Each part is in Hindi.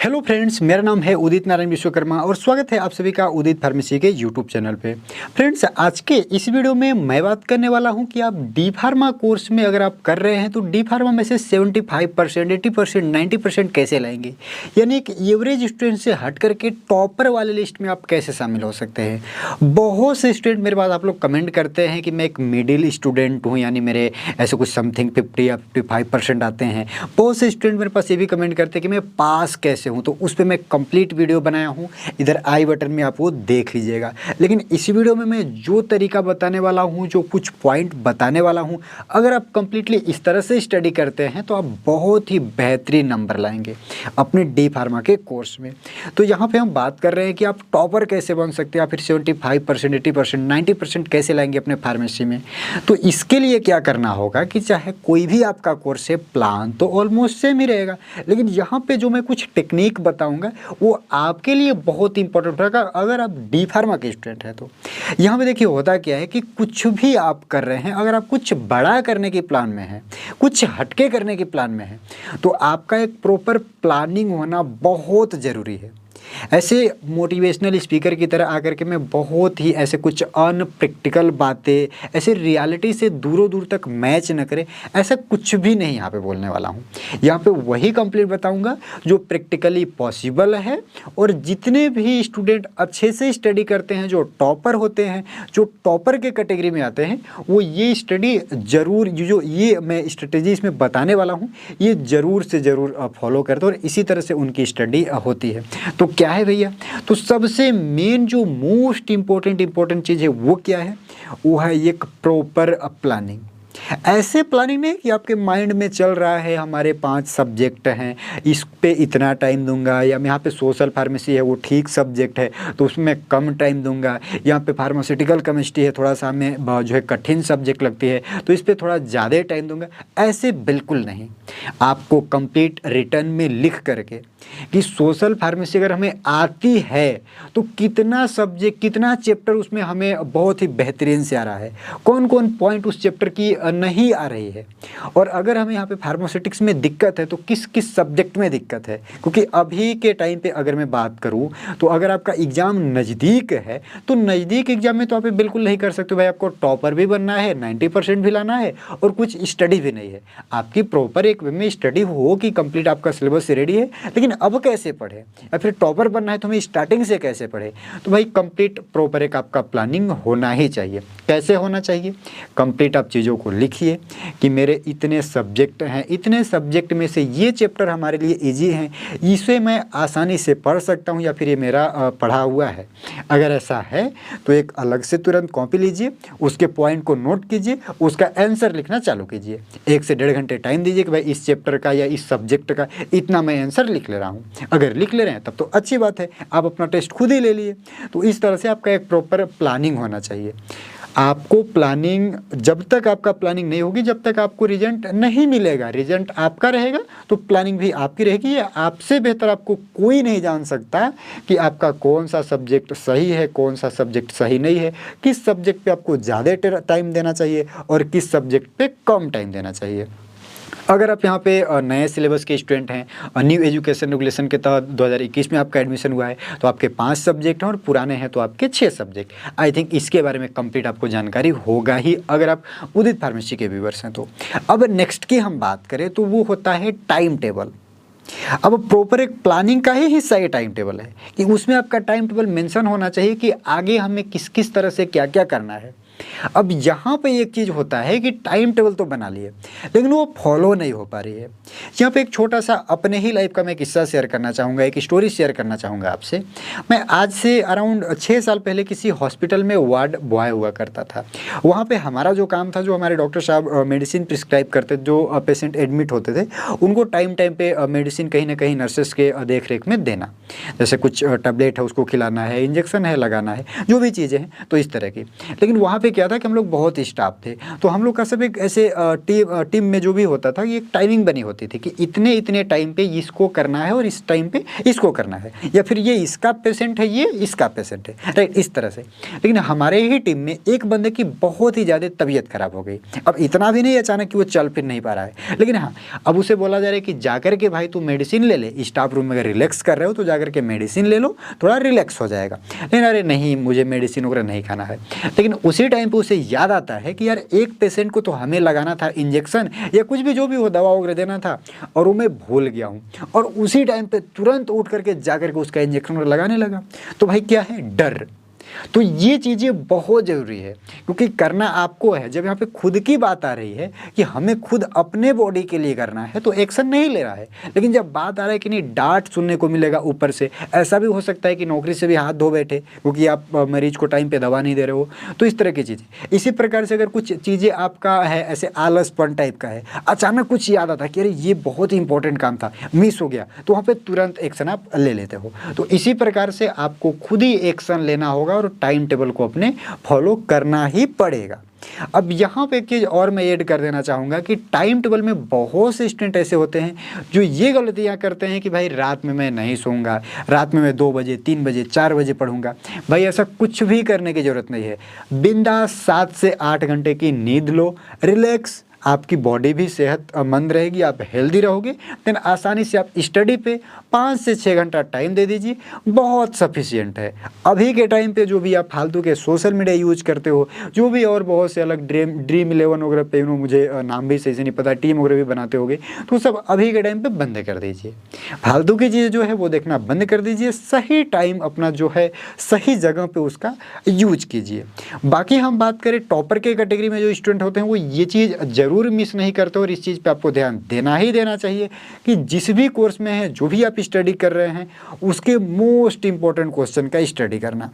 हेलो फ्रेंड्स, मेरा नाम है उदित नारायण विश्वकर्मा और स्वागत है आप सभी का उदित फार्मेसी के यूट्यूब चैनल पे। फ्रेंड्स, आज के इस वीडियो में मैं बात करने वाला हूं कि आप डी फार्मा कोर्स में अगर आप कर रहे हैं तो डी फार्मा में से 75%, 80%, 90% कैसे लाएंगे, यानी एक एवरेज स्टूडेंट से हट करके टॉपर वाले लिस्ट में आप कैसे शामिल हो सकते हैं। बहुत से स्टूडेंट मेरे पास आप लोग कमेंट करते हैं कि मैं एक मिडिल स्टूडेंट हूँ, यानी मेरे ऐसे कुछ समथिंग 50 या 55% आते हैं। बहुत से स्टूडेंट मेरे पास ये भी कमेंट करते हैं कि मैं पास कैसे हूँ, तो उस पर मैं कंप्लीट वीडियो बनाया हूँ, इधर आई बटन में आप वो देख लीजिएगा। लेकिन इस वीडियो में मैं जो तरीका बताने वाला हूँ, जो कुछ पॉइंट बताने वाला हूँ, अगर आप कंप्लीटली इस तरह से स्टडी करते हैं तो आप बहुत ही बेहतरीन नंबर लाएंगे अपने डी फार्मा के कोर्स में। तो यहाँ पे हम बात कर रहे हैं कि आप टॉपर कैसे बन सकते हैं, या फिर 75%, 80%, 90% कैसे लाएंगे अपने फार्मेसी में। तो इसके लिए क्या करना होगा कि चाहे कोई भी आपका कोर्स है, प्लान तो ऑलमोस्ट सेम ही रहेगा, लेकिन यहाँ पे जो मैं कुछ टेक्निक बताऊंगा वो आपके लिए बहुत इंपॉर्टेंट रहेगा अगर आप डी फार्मा के स्टूडेंट हैं। तो यहाँ पे देखिए होता क्या है कि कुछ भी आप कर रहे हैं, अगर आप कुछ बड़ा करने के प्लान में हैं, कुछ हटके करने के प्लान में हैं, तो आपका एक प्रॉपर प्लानिंग होना बहुत ज़रूरी है। ऐसे मोटिवेशनल स्पीकर की तरह आकर के मैं बहुत ही ऐसे कुछ अनप्रैक्टिकल बातें, ऐसे रियलिटी से दूरों दूर तक मैच न करें, ऐसा कुछ भी नहीं यहाँ पे बोलने वाला हूँ। यहाँ पे वही कंप्लीट बताऊँगा जो प्रैक्टिकली पॉसिबल है, और जितने भी स्टूडेंट अच्छे से स्टडी करते हैं, जो टॉपर होते हैं, जो टॉपर के कैटेगरी में आते हैं, वो ये स्टडी ज़रूर, जो ये मैं स्ट्रेटेजी इसमें बताने वाला हूँ, ये ज़रूर से ज़रूर फॉलो करते हैं और इसी तरह से उनकी स्टडी होती है। तो क्या है भैया, तो सबसे मेन जो मोस्ट इम्पोर्टेंट चीज़ है वो क्या है, वो है एक प्रॉपर प्लानिंग। ऐसे प्लानिंग नहीं कि आपके माइंड में चल रहा है हमारे 5 सब्जेक्ट हैं, इस पे इतना टाइम दूंगा, या यहाँ पे सोशल फार्मेसी है वो ठीक सब्जेक्ट है तो उसमें कम टाइम दूंगा, यहाँ पे फार्मास्यूटिकल केमिस्ट्री है थोड़ा सा हमें जो है कठिन सब्जेक्ट लगती है तो इस पर थोड़ा ज़्यादा टाइम दूंगा। ऐसे बिल्कुल नहीं, आपको कंप्लीट रिटर्न में लिख करके कि सोशल फार्मेसी अगर हमें आती है तो कितना सब्जेक्ट, कितना चैप्टर उसमें हमें बहुत ही बेहतरीन से आ रहा है, कौन कौन पॉइंट उस चैप्टर की नहीं आ रही है, और अगर हमें यहाँ पे फार्मास्यूटिक्स में दिक्कत है तो किस किस सब्जेक्ट में दिक्कत है। क्योंकि अभी के टाइम पे अगर मैं बात करूँ तो अगर आपका एग्ज़ाम नज़दीक है तो नज़दीक एग्जाम में तो आप बिल्कुल नहीं कर सकते भाई, आपको टॉपर भी बनना है, 90% भी लाना है और कुछ स्टडी भी नहीं है। आपकी प्रॉपर एक वे में स्टडी हो कि कंप्लीट आपका सिलेबस रेडी है, लेकिन अब कैसे पढ़े, या फिर टॉपर बनना है तो हमें स्टार्टिंग से कैसे पढ़े। तो भाई कंप्लीट प्रॉपर एक आपका प्लानिंग होना ही चाहिए। कैसे होना चाहिए, कंप्लीट आप चीज़ों को लिखिए कि मेरे इतने सब्जेक्ट हैं, इतने सब्जेक्ट में से ये चैप्टर हमारे लिए इजी हैं, इसे मैं आसानी से पढ़ सकता हूँ, या फिर ये मेरा पढ़ा हुआ है। अगर ऐसा है तो एक अलग से तुरंत कॉपी लीजिए, उसके पॉइंट को नोट कीजिए, उसका आंसर लिखना चालू कीजिए। 1 से 1.5 घंटे टाइम दीजिए कि भाई इस चैप्टर का या इस सब्जेक्ट का इतना मैं आंसर लिख ले रहा हूँ। अगर लिख ले रहे हैं तब तो अच्छी बात है, आप अपना टेस्ट खुद ही ले लिए। तो इस तरह से आपका एक प्रॉपर प्लानिंग होना चाहिए। आपको प्लानिंग, जब तक आपका प्लानिंग नहीं होगी जब तक आपको रिजल्ट नहीं मिलेगा। रिजल्ट आपका रहेगा तो प्लानिंग भी आपकी रहेगी। या आपसे बेहतर आपको कोई नहीं जान सकता कि आपका कौन सा सब्जेक्ट सही है, कौन सा सब्जेक्ट सही नहीं है, किस सब्जेक्ट पे आपको ज़्यादा टाइम देना चाहिए और किस सब्जेक्ट पे कम टाइम देना चाहिए। अगर आप यहाँ पे नए सिलेबस के स्टूडेंट हैं, न्यू एजुकेशन रेगुलेशन के तहत 2021 में आपका एडमिशन हुआ है तो आपके 5 सब्जेक्ट हैं, और पुराने हैं तो आपके 6 सब्जेक्ट। आई थिंक इसके बारे में कंप्लीट आपको जानकारी होगा ही अगर आप उदित फार्मेसी के व्यूअर्स हैं तो। अब नेक्स्ट की हम बात करें तो वो होता है टाइम टेबल। अब प्रॉपर एक प्लानिंग का ही हिस्सा ये टाइम टेबल है कि उसमें आपका टाइम टेबल मेंशन होना चाहिए कि आगे हमें किस किस तरह से क्या क्या करना है। अब यहाँ पे एक चीज़ होता है कि टाइम टेबल तो बना लिए लेकिन वो फॉलो नहीं हो पा रही है। यहाँ पे एक छोटा सा अपने ही लाइफ का मैं किस्सा शेयर करना चाहूँगा, एक स्टोरी शेयर करना चाहूँगा आपसे। मैं आज से अराउंड 6 साल पहले किसी हॉस्पिटल में वार्ड बॉय हुआ करता था। वहाँ पे हमारा जो काम था, जो हमारे डॉक्टर साहब मेडिसिन प्रिस्क्राइब करते, जो पेशेंट एडमिट होते थे उनको टाइम टाइम पे मेडिसिन कहीं ना कहीं नर्सेस के देख रेख में देना। जैसे कुछ टैबलेट है उसको खिलाना है, इंजेक्शन है लगाना है, जो भी चीज़ें हैं तो इस तरह की। लेकिन वहाँ पे पे क्या था कि हम लोग बहुत स्टाफ थे, तो हम लोग का सब एक ऐसे टीम में जो भी होता था, ये एक टाइमिंग बनी होती थी कि इतने इतने टाइम पे इसको करना है और इस टाइम पे इसको करना है, या फिर ये इसका पेशेंट है, ये इसका पेशेंट है, राइट, इस तरह से। लेकिन हमारे ही टीम में एक बंदे की बहुत ही ज़्यादा तबीयत खराब हो गई। अब इतना भी नहीं अचानक कि वो चल फिर नहीं पा रहा है, लेकिन हाँ, अब उसे बोला जा रहा है कि जाकर के भाई तू मेडिसिन ले ले, स्टाफ रूम में अगर रिलैक्स कर रहे हो तो जाकर के मेडिसिन ले लो, थोड़ा रिलैक्स हो जाएगा। लेकिन अरे नहीं, मुझे मेडिसिन वगैरह नहीं खाना है। लेकिन उसी टाइम पे उसे याद आता है कि यार एक पेशेंट को तो हमें लगाना था इंजेक्शन या कुछ भी जो भी हो, दवा वगैरह देना था, और वो मैं भूल गया हूँ। और उसी टाइम पे तुरंत उठ करके जाकर के उसका इंजेक्शन वगैरह लगाने लगा। तो भाई क्या है, डर। तो ये चीज़ें बहुत ज़रूरी है, क्योंकि करना आपको है। जब यहाँ पे खुद की बात आ रही है कि हमें खुद अपने बॉडी के लिए करना है तो एक्शन नहीं ले रहा है। लेकिन जब बात आ रहा है कि नहीं, डांट सुनने को मिलेगा ऊपर से, ऐसा भी हो सकता है कि नौकरी से भी हाथ धो बैठे क्योंकि आप मरीज को टाइम पे दवा नहीं दे रहे हो, तो इस तरह की चीज़ें। इसी प्रकार से अगर कुछ चीज़ें आपका है ऐसे आलसपन टाइप का है, अचानक कुछ याद आता है कि अरे ये बहुत ही इंपॉर्टेंट काम था, मिस हो गया, तो वहाँ पर तुरंत एक्शन आप ले लेते हो। तो इसी प्रकार से आपको खुद ही एक्शन लेना होगा और टाइम टेबल को अपने फॉलो करना ही पड़ेगा। अब यहाँ पे एक चीज़ और मैं ऐड कर देना चाहूँगा कि टाइम टेबल में बहुत से स्टूडेंट ऐसे होते हैं जो ये गलतियाँ करते हैं कि भाई रात में मैं नहीं सोऊंगा, रात में मैं 2 बजे 3 बजे 4 बजे पढ़ूंगा। भाई ऐसा कुछ भी करने की ज़रूरत नहीं है। बिंदास 7 से 8 घंटे की नींद लो, रिलैक्स, आपकी बॉडी भी सेहतमंद रहेगी, आप हेल्दी रहोगे, देन आसानी से आप स्टडी पे 5 से 6 घंटा टाइम दे दीजिए, बहुत सफिशिएंट है। अभी के टाइम पे जो भी आप फालतू के सोशल मीडिया यूज करते हो, जो भी और बहुत से अलग ड्रीम 11 वगैरह पे, मुझे नाम भी सही से नहीं पता, टीम वगैरह भी बनाते होगे, तो सब अभी के टाइम पे बंद कर दीजिए। फालतू की चीज़ें जो है वो देखना बंद कर दीजिए, सही टाइम अपना जो है सही जगह पे उसका यूज कीजिए। बाकी हम बात करें टॉपर के कैटेगरी में जो स्टूडेंट होते हैं, वो ये चीज़ जरूर मिस नहीं करते, और इस चीज़ पे आपको ध्यान देना ही देना चाहिए कि जिस भी कोर्स में है, जो भी आप स्टडी कर रहे हैं, उसके मोस्ट इंपॉर्टेंट क्वेश्चन का स्टडी करना,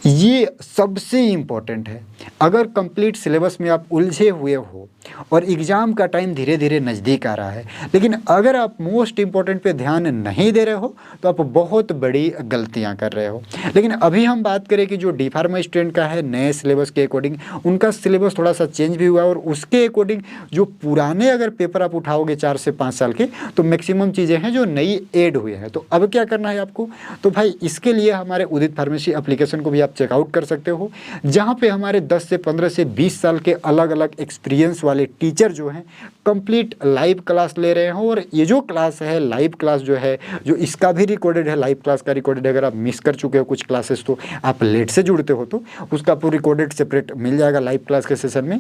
ये सबसे इंपॉर्टेंट है। अगर कंप्लीट सिलेबस में आप उलझे हुए हो और एग्ज़ाम का टाइम धीरे धीरे नज़दीक आ रहा है, लेकिन अगर आप मोस्ट इंपॉर्टेंट पे ध्यान नहीं दे रहे हो तो आप बहुत बड़ी गलतियां कर रहे हो। लेकिन अभी हम बात करें कि जो डी फार्मा स्टूडेंट का है, नए सिलेबस के अकॉर्डिंग उनका सिलेबस थोड़ा सा चेंज भी हुआ, और उसके अकॉर्डिंग जो पुराने अगर पेपर आप उठाओगे 4 से 5 साल के, तो मैक्सिमम चीज़ें हैं जो नई ऐड हुई हैं। तो अब क्या करना है आपको, तो भाई इसके लिए हमारे उदित फार्मेसी एप्लीकेशन को भी आप चेकआउट कर सकते हो, जहाँ पे हमारे 10 से 15 से 20 साल के अलग अलग एक्सपीरियंस वाले टीचर जो हैं कंप्लीट लाइव क्लास ले रहे हैं। और ये जो क्लास है, लाइव क्लास जो है, जो इसका भी रिकॉर्डेड है, लाइव क्लास का रिकॉर्डेड है। अगर आप मिस कर चुके हो कुछ क्लासेस, तो आप लेट से जुड़ते हो, तो उसका आपको रिकॉर्डेड सेपरेट मिल जाएगा लाइव क्लास के सेशन में।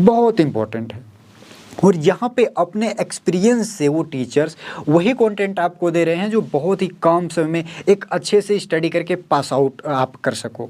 बहुत इंपॉर्टेंट है। और यहाँ पे अपने एक्सपीरियंस से वो टीचर्स वही कंटेंट आपको दे रहे हैं जो बहुत ही कम समय में एक अच्छे से स्टडी करके पास आउट आप कर सको।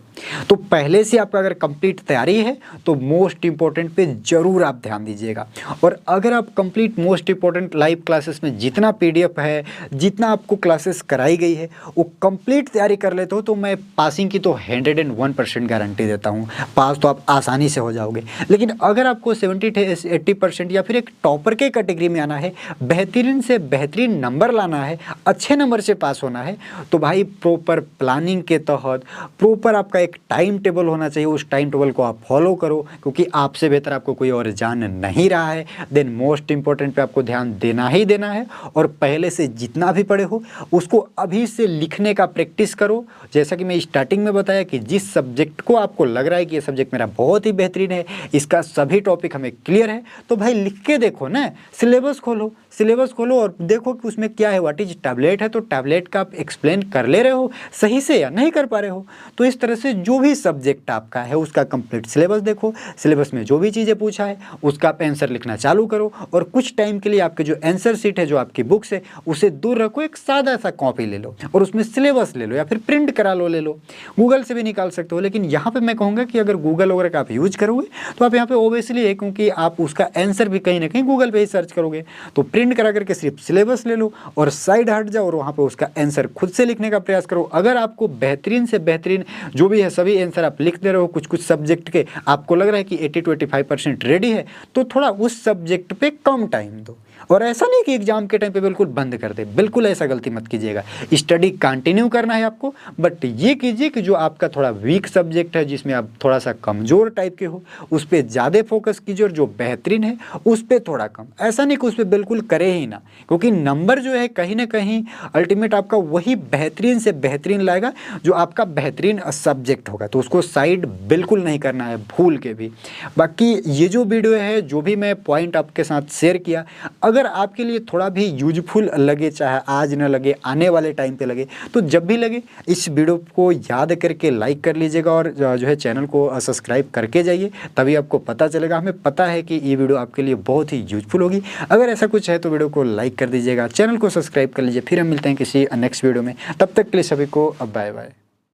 तो पहले से आपका अगर कंप्लीट तैयारी है तो मोस्ट इंपॉर्टेंट पे ज़रूर आप ध्यान दीजिएगा। और अगर आप complete most important live classes में जितना PDF है, जितना आपको क्लासेस कराई गई है, वो कंप्लीट तैयारी कर लेते हो, तो मैं पासिंग की तो 101% गारंटी देता हूँ। पास तो आप आसानी से हो जाओगे। लेकिन अगर आपको 70 से 80% या फिर एक टॉपर के कैटेगरी में आना है, बेहतरीन से बेहतरीन नंबर लाना है, अच्छे नंबर से पास होना है, तो भाई प्रॉपर प्लानिंग के तहत प्रॉपर आपका एक टाइम टेबल होना चाहिए। उस टाइम टेबल को आप फॉलो करो, क्योंकि आपसे बेहतर आपको कोई और जान नहीं रहा है। देन मोस्ट इंपॉर्टेंट पे आपको ध्यान देना ही देना है। और पहले से जितना भी पढ़े हो उसको अभी से लिखने का प्रैक्टिस करो। जैसा कि मैं स्टार्टिंग में बताया कि जिस सब्जेक्ट को आपको लग रहा है कि ये सब्जेक्ट मेरा बहुत ही बेहतरीन है, इसका सभी टॉपिक हमें क्लियर है, तो भाई लिख के देखो ना, सिलेबस खोलो और देखो कि उसमें क्या है। व्हाट इज टैबलेट है, तो टैबलेट का आप एक्सप्लेन कर ले रहे हो सही से या नहीं कर पा रहे हो। तो इस तरह से जो भी सब्जेक्ट आपका है उसका कंप्लीट सिलेबस देखो, सिलेबस में जो भी चीज़ें पूछा है उसका आप आंसर लिखना चालू करो। और कुछ टाइम के लिए आपके जो आंसर शीट है, जो आपकी बुक्स है, उसे दूर रखो, एक सादा सा कॉपी ले लो और उसमें सिलेबस ले लो, या फिर प्रिंट करा लो, ले लो, गूगल से भी निकाल सकते हो। लेकिन यहाँ पर मैं कहूँगा कि अगर गूगल वगैरह का आप यूज करोगे तो आप यहाँ पे ओबियसली है, क्योंकि आप उसका आंसर भी कहीं ना कहीं गूगल पे ही सर्च करोगे। तो प्रिंट करा करके सिर्फ सिलेबस ले लो और साइड हट जाओ और वहाँ पे उसका आंसर खुद से लिखने का प्रयास करो। अगर आपको बेहतरीन से बेहतरीन जो भी है सभी आंसर आप लिख दे रहे हो, कुछ सब्जेक्ट के आपको लग रहा है कि 80 to 85% रेडी है, तो थोड़ा उस सब्जेक्ट पे कम टाइम दो और ऐसा नहीं कि एग्जाम के टाइम पे बिल्कुल बंद कर दे, बिल्कुल ऐसा गलती मत कीजिएगा। स्टडी कंटिन्यू करना है आपको, बट ये कीजिए कि जो आपका थोड़ा वीक सब्जेक्ट है, जिसमें आप थोड़ा सा कमज़ोर टाइप के हो, उस पर ज़्यादा फोकस कीजिए, और जो बेहतरीन है उस पर थोड़ा कम। ऐसा नहीं कि उस पर बिल्कुल करे ही ना, क्योंकि नंबर जो है कहीं ना कहीं अल्टीमेट आपका वही बेहतरीन से बेहतरीन लाएगा जो आपका बेहतरीन सब्जेक्ट होगा। तो उसको साइड बिल्कुल नहीं करना है भूल के भी। बाकी ये जो वीडियो है, जो भी मैं पॉइंट आपके साथ शेयर किया, अगर आपके लिए थोड़ा भी यूजफुल लगे, चाहे आज ना लगे, आने वाले टाइम पे लगे, तो जब भी लगे इस वीडियो को याद करके लाइक कर लीजिएगा, और जो है चैनल को सब्सक्राइब करके जाइए, तभी आपको पता चलेगा। हमें पता है कि ये वीडियो आपके लिए बहुत ही यूजफुल होगी। अगर ऐसा कुछ है तो वीडियो को लाइक कर दीजिएगा, चैनल को सब्सक्राइब कर लीजिए। फिर हम मिलते हैं किसी नेक्स्ट वीडियो में, तब तक के लिए सभी को बाय बाय।